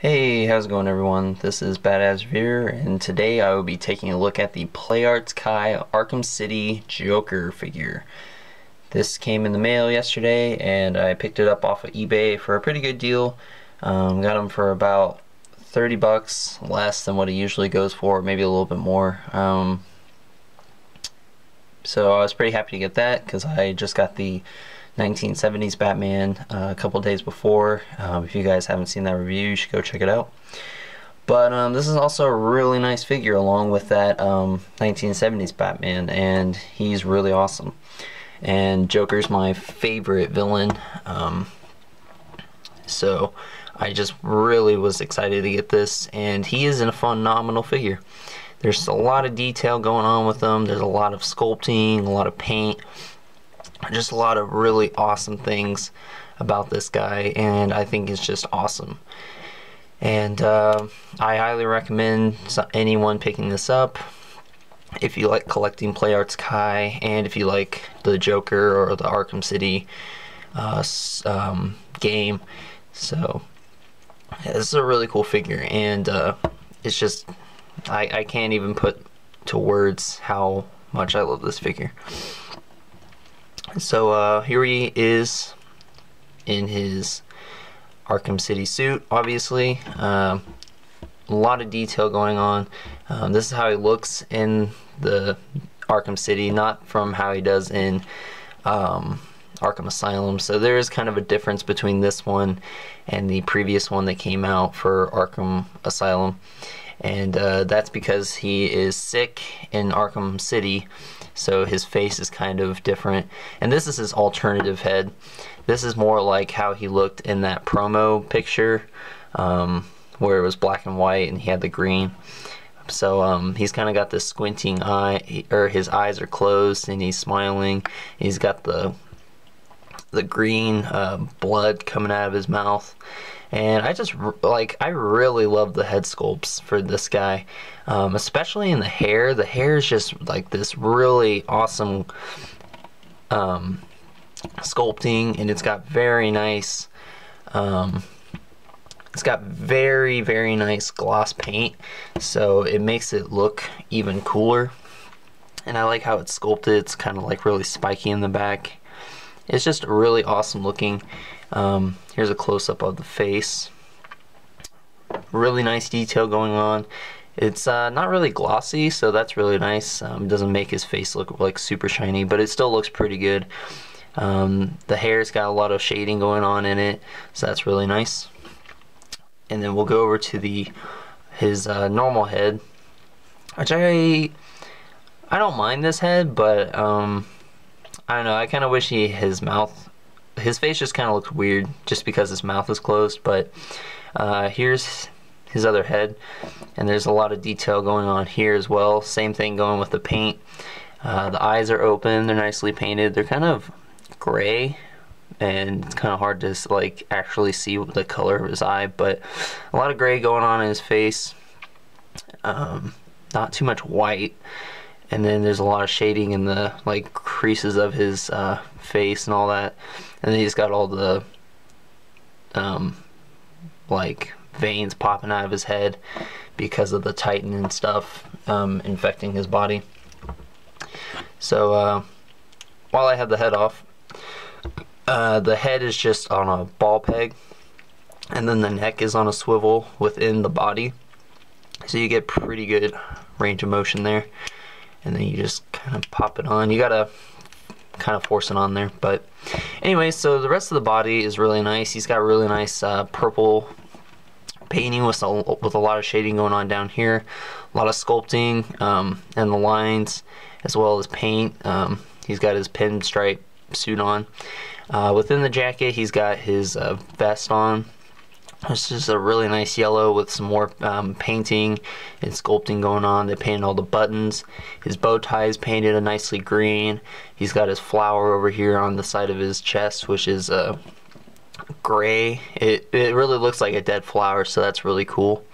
Hey, how's it going everyone? This is Badass Revere, and today I will be taking a look at the PlayArts Kai Arkham City Joker figure. This came in the mail yesterday, and I picked it up off of eBay for a pretty good deal. Got them for about 30 bucks, less than what it usually goes for, maybe a little bit more. So I was pretty happy to get that, because I just got the 1970s Batman a couple days before. If you guys haven't seen that review, you should go check it out. But this is also a really nice figure along with that 1970s Batman, and he's really awesome. And Joker's my favorite villain, so I just really was excited to get this, and he is a phenomenal figure. There's a lot of detail going on with him. There's a lot of sculpting, a lot of paint, just a lot of really awesome things about this guy, and I think it's just awesome. And I highly recommend anyone picking this up if you like collecting PlayArts Kai, and if you like the Joker or the Arkham City game. So yeah, this is a really cool figure, and it's just I can't even put to words how much I love this figure. So here he is in his Arkham City suit, obviously. A lot of detail going on. This is how he looks in the Arkham City, not from how he does in Arkham Asylum. So there is kind of a difference between this one and the previous one that came out for Arkham Asylum. And that's because he is sick in Arkham City, so his face is kind of different. And this is his alternative head. This is more like how he looked in that promo picture, where it was black and white and he had the green. So he's kind of got this squinting eye, or his eyes are closed and he's smiling. He's got the green blood coming out of his mouth. And I really love the head sculpts for this guy, especially in the hair. The hair is just like this really awesome sculpting, and it's got very nice, very nice gloss paint, so it makes it look even cooler. And I like how it's sculpted. It's kind of like really spiky in the back. It's just really awesome looking. Here's a close-up of the face. Really nice detail going on. It's not really glossy, so that's really nice. It doesn't make his face look like super shiny, but it still looks pretty good. The hair's got a lot of shading going on in it, so that's really nice. And then we'll go over to his normal head, which I don't mind this head, but I don't know, I kind of wish his face just kind of looked weird just because his mouth is closed. But here's his other head, and there's a lot of detail going on here as well. Same thing going with the paint. The eyes are open, they're nicely painted. They're kind of gray, and it's kind of hard to like actually see the color of his eye, but a lot of gray going on in his face. Not too much white. And then there's a lot of shading in the like creases of his face and all that. And then he's got all the like veins popping out of his head because of the Titan and stuff infecting his body. So while I have the head off, the head is just on a ball peg, and then the neck is on a swivel within the body. So you get pretty good range of motion there. And then you just kind of pop it on. You gotta kind of force it on there. But anyway, so the rest of the body is really nice. He's got really nice purple painting with a lot of shading going on down here. A lot of sculpting and the lines, as well as paint. He's got his pinstripe suit on. Within the jacket, he's got his vest on. This is a really nice yellow with some more painting and sculpting going on. They painted all the buttons. His bow tie is painted a nicely green. He's got his flower over here on the side of his chest, which is gray. It really looks like a dead flower, so that's really cool.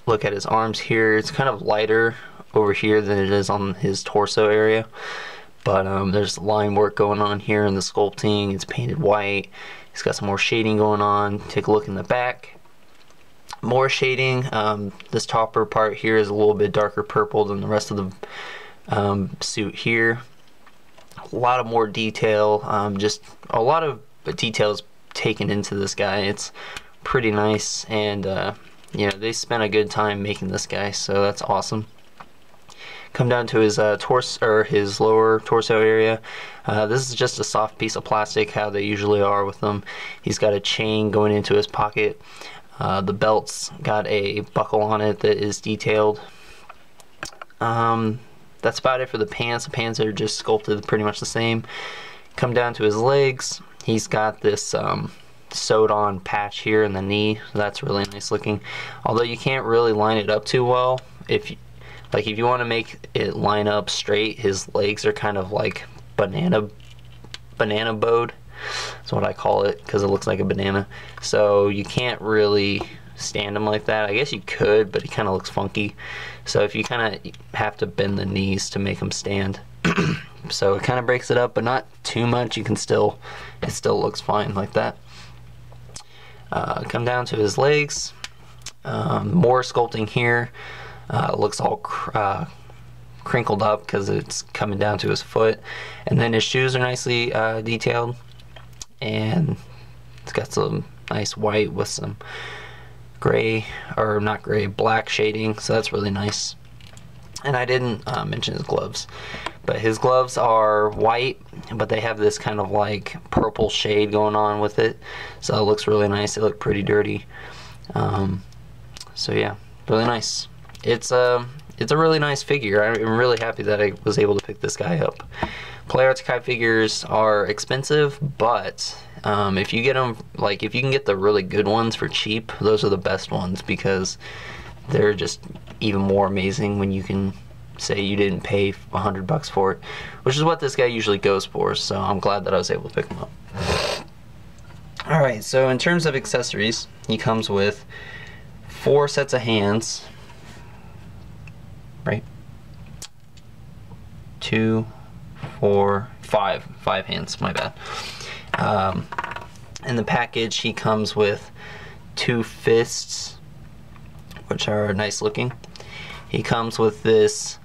Look at his arms here. It's kind of lighter over here than it is on his torso area. But there's line work going on here in the sculpting. It's painted white. He's got some more shading going on. Take a look in the back. More shading. This topper part here is a little bit darker purple than the rest of the suit here. A lot of more detail. Just a lot of details taken into this guy. It's pretty nice, and you know, they spent a good time making this guy, so that's awesome. Come down to his torso, or his lower torso area. This is just a soft piece of plastic, how they usually are with them. He's got a chain going into his pocket. The belt's got a buckle on it that is detailed. That's about it for the pants. The pants are just sculpted pretty much the same. Come down to his legs. He's got this sewed on patch here in the knee. That's really nice looking. Although you can't really line it up too well. If you want to make it line up straight, his legs are kind of like banana bowed. That's what I call it, because it looks like a banana. So you can't really stand him like that. I guess you could, but he kind of looks funky. So if you kind of have to bend the knees to make him stand. So it kind of breaks it up, but not too much. You can still, it still looks fine like that. Come down to his legs. More sculpting here. Looks all crinkled up because it's coming down to his foot. And then his shoes are nicely detailed. And it's got some nice white with some gray, or not gray, black shading. So that's really nice. And I didn't mention his gloves. But his gloves are white, but they have this kind of like purple shade going on with it. So it looks really nice. They look pretty dirty. So yeah, really nice. It's a really nice figure. I'm really happy that I was able to pick this guy up. Play Arts Kai figures are expensive, but if you get them, like if you can get the really good ones for cheap, those are the best ones, because they're just even more amazing when you can say you didn't pay $100 for it, which is what this guy usually goes for. So I'm glad that I was able to pick him up. Alright, so in terms of accessories, he comes with 4 sets of hands, right? 2, 4, 5 hands, my bad. In the package he comes with 2 fists, which are nice looking. He comes with this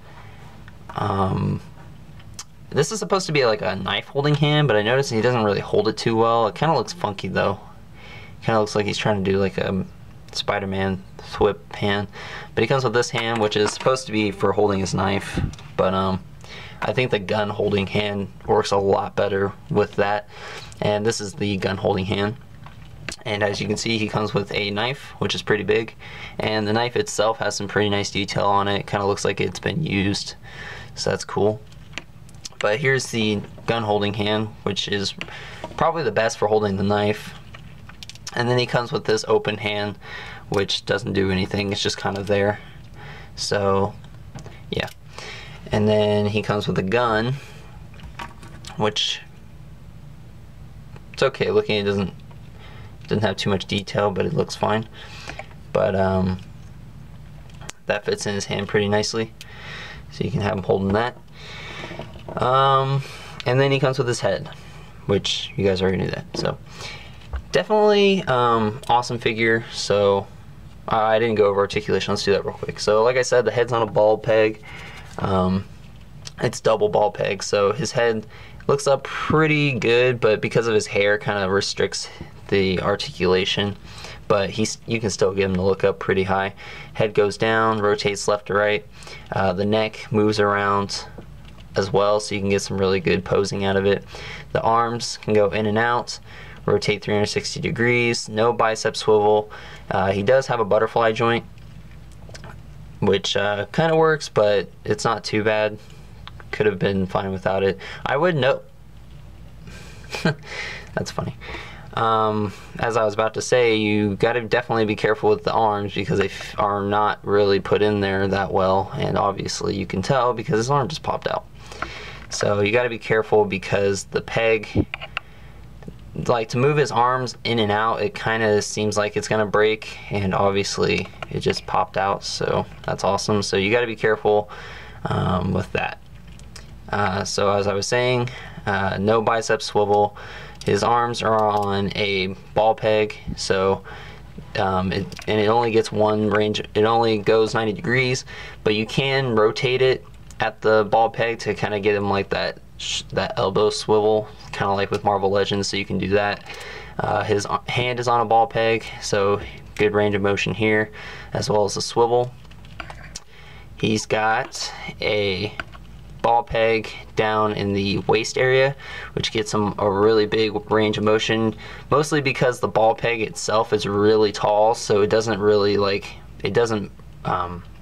this is supposed to be like a knife holding hand, but I noticed he doesn't really hold it too well. It kind of looks funky though. Kind of looks like he's trying to do like a Spider-Man whip hand. But he comes with this hand, which is supposed to be for holding his knife, but I think the gun holding hand works a lot better with that, and this is the gun holding hand. And as you can see, he comes with a knife, which is pretty big, and the knife itself has some pretty nice detail on it. It kind of looks like it's been used, so that's cool. But here's the gun holding hand, which is probably the best for holding the knife. And then he comes with this open hand, which doesn't do anything, it's just kind of there. So yeah. And then he comes with a gun, which it's okay looking. It doesn't have too much detail, but it looks fine. But that fits in his hand pretty nicely, so you can have him holding that. And then he comes with his head, which you guys already knew that. So definitely awesome figure. So I didn't go over articulation. Let's do that real quick. So like I said, the head's on a ball peg. It's double ball peg, so his head looks up pretty good, but because of his hair, kind of restricts the articulation. But you can still get him to look up pretty high. Head goes down, rotates left to right. The neck moves around as well, so you can get some really good posing out of it. The arms can go in and out, rotate 360 degrees, no bicep swivel. He does have a butterfly joint, which kind of works, but it's not too bad. Could have been fine without it. I would note. That's funny. As I was about to say, you got to definitely be careful with the arms, because they are not really put in there that well, and obviously you can tell because his arm just popped out. So you got to be careful, because the peg, like to move his arms in and out, it kind of seems like it's gonna break, and obviously it just popped out, so that's awesome. So you got to be careful with that. So as I was saying, no bicep swivel, His arms are on a ball peg, so it only gets one range. It only goes 90 degrees, but you can rotate it at the ball peg to kind of get him like that elbow swivel, kind of like with Marvel Legends, so you can do that. His hand is on a ball peg, so good range of motion here, as well as a swivel. He's got a ball peg down in the waist area, which gets him a really big range of motion, mostly because the ball peg itself is really tall, so it doesn't really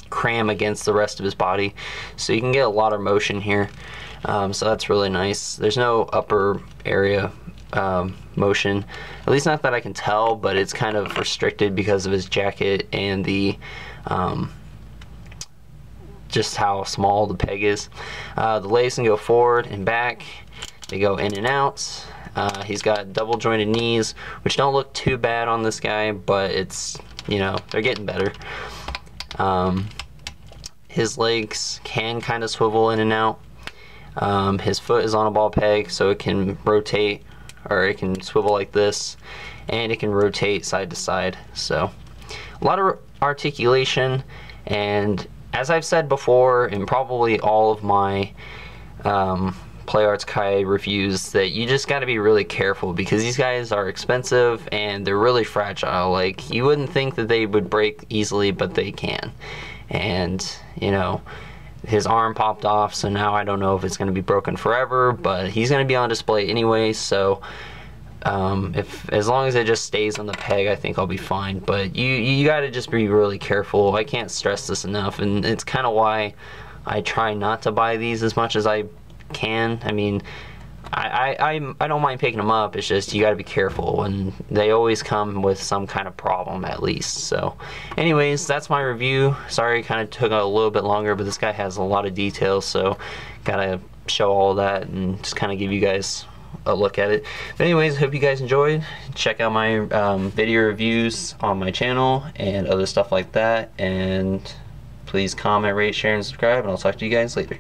cram against the rest of his body, so you can get a lot of motion here. So that's really nice. There's no upper area motion, at least not that I can tell, but it's kind of restricted because of his jacket and the just how small the peg is. The legs can go forward and back. They go in and out. He's got double jointed knees, which don't look too bad on this guy, but it's, you know, they're getting better. His legs can kind of swivel in and out. His foot is on a ball peg, so it can rotate, or it can swivel like this, and it can rotate side to side. So a lot of articulation, and as I've said before in probably all of my Play Arts Kai reviews, that you just got to be really careful because these guys are expensive and they're really fragile. Like, you wouldn't think that they would break easily, but they can. And, you know, his arm popped off, so now I don't know if it's going to be broken forever, but he's going to be on display anyway, so as long as it just stays on the peg, I think I'll be fine. But you got to just be really careful. I can't stress this enough, and it's kind of why I try not to buy these as much as I can. I mean, I don't mind picking them up. It's just you got to be careful, and they always come with some kind of problem at least. So anyways, that's my review. Sorry it kind of took a little bit longer, but this guy has a lot of details, so gotta show all that and just kind of give you guys a look at it. But anyways, hope you guys enjoyed. Check out my video reviews on my channel and other stuff like that, and please comment, rate, share, and subscribe, and I'll talk to you guys later.